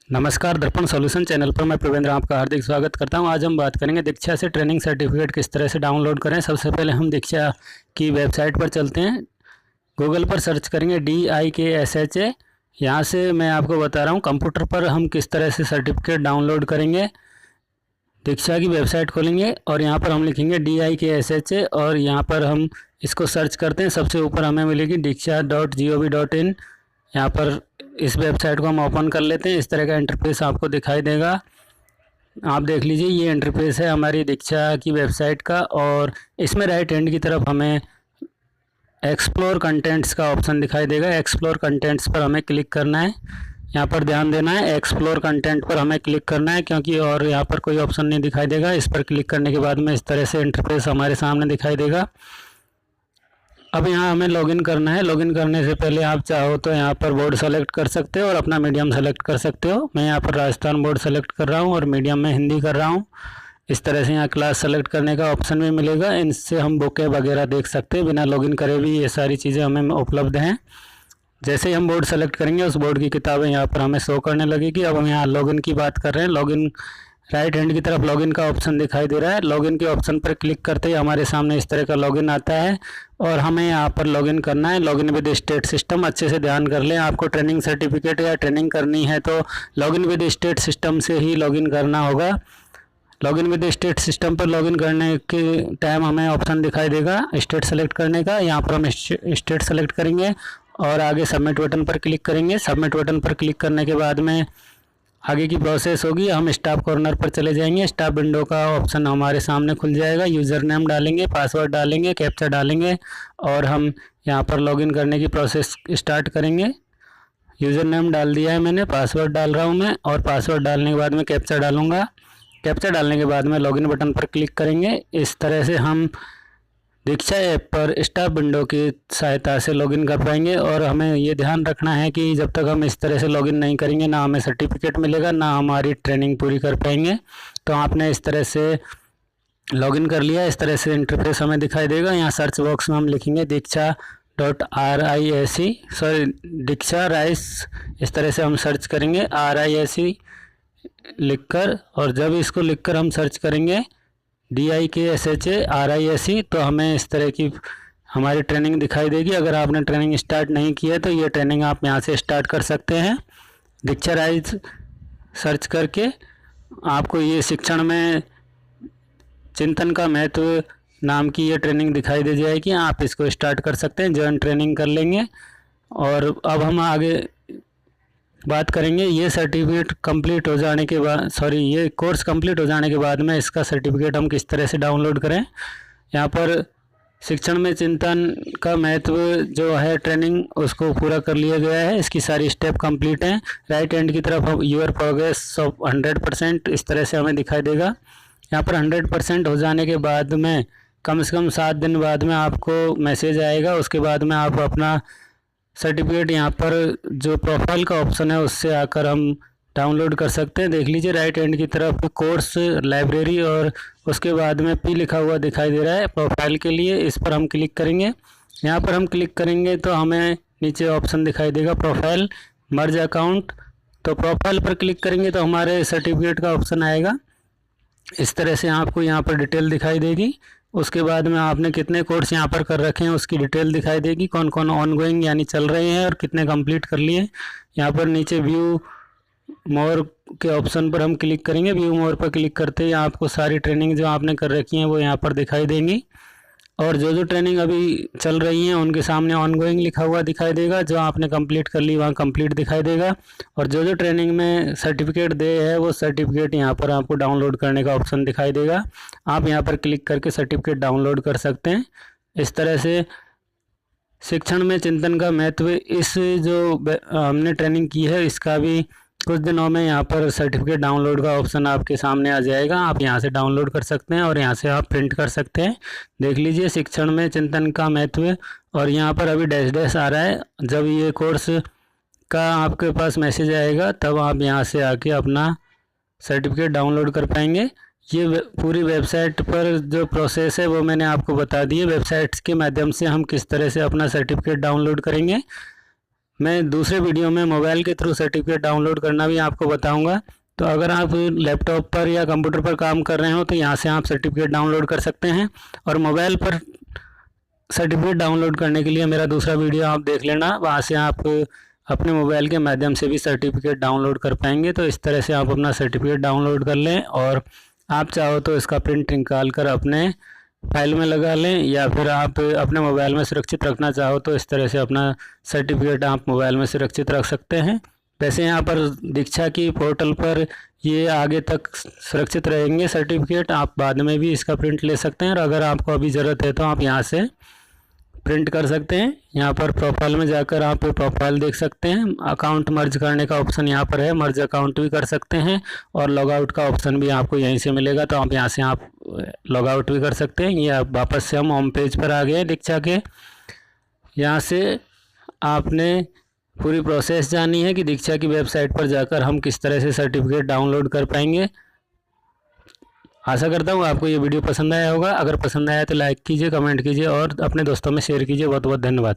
नमस्कार, दर्पण solution channel पर मैं प्रवेंद्र आपका हार्दिक स्वागत करता हूं। आज हम बात करेंगे दीक्षा से ट्रेनिंग सर्टिफिकेट किस तरह से डाउनलोड करें। सबसे पहले हम दीक्षा की वेबसाइट पर चलते हैं। गूगल पर सर्च करेंगे DIKSHA। यहाँ से मैं आपको बता रहा हूँ कंप्यूटर पर हम किस तरह से सर्टिफिकेट डाउनलोड करेंगे। दीक्षा की वेबसाइट खोलेंगे और यहाँ पर हम लिखेंगे DIKSHA और यहाँ पर हम इसको सर्च करते हैं। सबसे ऊपर हमें मिलेगी diksha.gov.in। यहाँ पर इस वेबसाइट को हम ओपन कर लेते हैं। इस तरह का इंटरफेस आपको दिखाई देगा। आप देख लीजिए, ये इंटरफेस है हमारी दीक्षा की वेबसाइट का और इसमें राइट हैंड की तरफ हमें एक्सप्लोर कंटेंट्स का ऑप्शन दिखाई देगा। एक्सप्लोर कंटेंट्स पर हमें क्लिक करना है। यहाँ पर ध्यान देना है, एक्सप्लोर कंटेंट पर हमें क्लिक करना है क्योंकि और यहाँ पर कोई ऑप्शन नहीं दिखाई देगा। इस पर क्लिक करने के बाद में इस तरह से इंटरफेस हमारे सामने दिखाई देगा। अब यहाँ हमें लॉगिन करना है। लॉगिन करने से पहले आप चाहो तो यहाँ पर बोर्ड सेलेक्ट कर सकते हो और अपना मीडियम सेलेक्ट कर सकते हो। मैं यहाँ पर राजस्थान बोर्ड सेलेक्ट कर रहा हूँ और मीडियम में हिंदी कर रहा हूँ। इस तरह से यहाँ क्लास सेलेक्ट करने का ऑप्शन भी मिलेगा। इनसे हम बुकें वगैरह देख सकते हैं, बिना लॉगिन करे भी ये सारी चीज़ें हमें उपलब्ध हैं। जैसे ही हम बोर्ड सेलेक्ट करेंगे उस बोर्ड की किताबें यहाँ पर हमें शो करने लगेगी। अब हम यहाँ लॉगिन की बात कर रहे हैं। लॉगिन राइट हैंड की तरफ लॉगिन का ऑप्शन दिखाई दे रहा है। लॉगिन के ऑप्शन पर क्लिक करते ही हमारे सामने इस तरह का लॉगिन आता है और हमें यहाँ पर लॉगिन करना है। लॉगिन विद स्टेट सिस्टम, अच्छे से ध्यान कर लें। आपको ट्रेनिंग सर्टिफिकेट या ट्रेनिंग करनी है तो लॉगिन विद स्टेट सिस्टम से ही लॉगिन करना होगा। लॉगिन विद स्टेट सिस्टम पर लॉगिन करने के टाइम हमें ऑप्शन दिखाई देगा स्टेट सेलेक्ट करने का। यहाँ पर हम स्टेट सेलेक्ट करेंगे और आगे सबमिट बटन पर क्लिक करेंगे। सबमिट बटन पर क्लिक करने के बाद में आगे की प्रोसेस होगी। हम स्टाफ कॉर्नर पर चले जाएंगे। स्टाफ विंडो का ऑप्शन हमारे सामने खुल जाएगा। यूज़र नेम डालेंगे, पासवर्ड डालेंगे, कैप्चा डालेंगे और हम यहाँ पर लॉगिन करने की प्रोसेस स्टार्ट करेंगे। यूज़र नेम डाल दिया है मैंने, पासवर्ड डाल रहा हूँ मैं और पासवर्ड डालने के बाद में कैप्चा डालूँगा। कैप्चा डालने के बाद में लॉगिन बटन पर क्लिक करेंगे। इस तरह से हम दीक्षा ऐप पर स्टाफ विंडो की सहायता से लॉगिन कर पाएंगे। और हमें ये ध्यान रखना है कि जब तक हम इस तरह से लॉगिन नहीं करेंगे ना हमें सर्टिफिकेट मिलेगा ना हमारी ट्रेनिंग पूरी कर पाएंगे। तो आपने इस तरह से लॉगिन कर लिया। इस तरह से इंटरफेस हमें दिखाई देगा। यहाँ सर्च बॉक्स में हम लिखेंगे दीक्षा राइस। इस तरह से हम सर्च करेंगे RISE लिखकर, और जब इसको लिखकर हम सर्च करेंगे DIKSHA RISE तो हमें इस तरह की हमारी ट्रेनिंग दिखाई देगी। अगर आपने ट्रेनिंग स्टार्ट नहीं की है तो ये ट्रेनिंग आप यहाँ से स्टार्ट कर सकते हैं। दीक्षा राइस सर्च करके आपको ये शिक्षण में चिंतन का महत्व नाम की ये ट्रेनिंग दिखाई दे जाएगी। आप इसको स्टार्ट कर सकते हैं, ज्वाइन ट्रेनिंग कर लेंगे। और अब हम आगे बात करेंगे ये सर्टिफिकेट कंप्लीट हो जाने के बाद, ये कोर्स कंप्लीट हो जाने के बाद में इसका सर्टिफिकेट हम किस तरह से डाउनलोड करें। यहाँ पर शिक्षण में चिंतन का महत्व जो है ट्रेनिंग उसको पूरा कर लिया गया है। इसकी सारी स्टेप कंप्लीट हैं। राइट हैंड की तरफ हम यूर प्रोग्रेस ऑफ 100% इस तरह से हमें दिखाई देगा। यहाँ पर 100% हो जाने के बाद में कम से कम 7 दिन बाद में आपको मैसेज आएगा। उसके बाद में आप अपना सर्टिफिकेट यहाँ पर जो प्रोफाइल का ऑप्शन है उससे आकर हम डाउनलोड कर सकते हैं। देख लीजिए राइट हैंड की तरफ कोर्स लाइब्रेरी और उसके बाद में P लिखा हुआ दिखाई दे रहा है प्रोफाइल के लिए। इस पर हम क्लिक करेंगे। यहाँ पर हम क्लिक करेंगे तो हमें नीचे ऑप्शन दिखाई देगा प्रोफाइल मर्ज अकाउंट। तो प्रोफाइल पर क्लिक करेंगे तो हमारे सर्टिफिकेट का ऑप्शन आएगा। इस तरह से आपको यहाँ पर डिटेल दिखाई देगी। उसके बाद में आपने कितने कोर्स यहाँ पर कर रखे हैं उसकी डिटेल दिखाई देगी, कौन कौन ऑनगोइंग यानी चल रहे हैं और कितने कंप्लीट कर लिए। यहाँ पर नीचे व्यू मोर के ऑप्शन पर हम क्लिक करेंगे। व्यू मोर पर क्लिक करते ही आपको सारी ट्रेनिंग जो आपने कर रखी हैं वो यहाँ पर दिखाई देंगी और जो ट्रेनिंग अभी चल रही हैं उनके सामने ऑनगोइंग लिखा हुआ दिखाई देगा। जो आपने कंप्लीट कर ली वहाँ कंप्लीट दिखाई देगा और जो ट्रेनिंग में सर्टिफिकेट दे है वो सर्टिफिकेट यहाँ पर आपको डाउनलोड करने का ऑप्शन दिखाई देगा। आप यहाँ पर क्लिक करके सर्टिफिकेट डाउनलोड कर सकते हैं। इस तरह से शिक्षण में चिंतन का महत्व इस जो हमने ट्रेनिंग की है इसका भी कुछ दिनों में यहाँ पर सर्टिफिकेट डाउनलोड का ऑप्शन आपके सामने आ जाएगा। आप यहाँ से डाउनलोड कर सकते हैं और यहाँ से आप प्रिंट कर सकते हैं। देख लीजिए शिक्षण में चिंतन का महत्व और यहाँ पर अभी डैश डैश आ रहा है। जब ये कोर्स का आपके पास मैसेज आएगा तब आप यहाँ से आके अपना सर्टिफिकेट डाउनलोड कर पाएंगे। ये पूरी वेबसाइट पर जो प्रोसेस है वो मैंने आपको बता दी है। वेबसाइट्स के माध्यम से हम किस तरह से अपना सर्टिफिकेट डाउनलोड करेंगे। मैं दूसरे वीडियो में मोबाइल के थ्रू सर्टिफिकेट डाउनलोड करना भी आपको बताऊंगा। तो अगर आप लैपटॉप पर या कंप्यूटर पर काम कर रहे हो तो यहाँ से आप सर्टिफिकेट डाउनलोड कर सकते हैं। और मोबाइल पर सर्टिफिकेट डाउनलोड करने के लिए मेरा दूसरा वीडियो आप देख लेना, वहाँ से आप अपने मोबाइल के माध्यम से भी सर्टिफिकेट डाउनलोड कर पाएंगे। तो इस तरह से आप अपना सर्टिफिकेट डाउनलोड कर लें, और आप चाहो तो इसका प्रिंट निकाल कर अपने फाइल में लगा लें, या फिर आप अपने मोबाइल में सुरक्षित रखना चाहो तो इस तरह से अपना सर्टिफिकेट आप मोबाइल में सुरक्षित रख सकते हैं। वैसे यहाँ पर दीक्षा की पोर्टल पर ये आगे तक सुरक्षित रहेंगे सर्टिफिकेट, आप बाद में भी इसका प्रिंट ले सकते हैं, और अगर आपको अभी ज़रूरत है तो आप यहाँ से प्रिंट कर सकते हैं। यहाँ पर प्रोफाइल में जाकर आप प्रोफाइल देख सकते हैं। अकाउंट मर्ज करने का ऑप्शन यहाँ पर है, मर्ज अकाउंट भी कर सकते हैं, और लॉग आउट का ऑप्शन भी आपको यहीं से मिलेगा, तो आप यहाँ से आप लॉग आउट भी कर सकते हैं। ये आप वापस से हम होम पेज पर आ गए दीक्षा के। यहाँ से आपने पूरी प्रोसेस जानी है कि दीक्षा की वेबसाइट पर जाकर हम किस तरह से सर्टिफिकेट डाउनलोड कर पाएंगे। आशा करता हूँ आपको ये वीडियो पसंद आया होगा। अगर पसंद आया तो लाइक कीजिए, कमेंट कीजिए और अपने दोस्तों में शेयर कीजिए। बहुत बहुत धन्यवाद।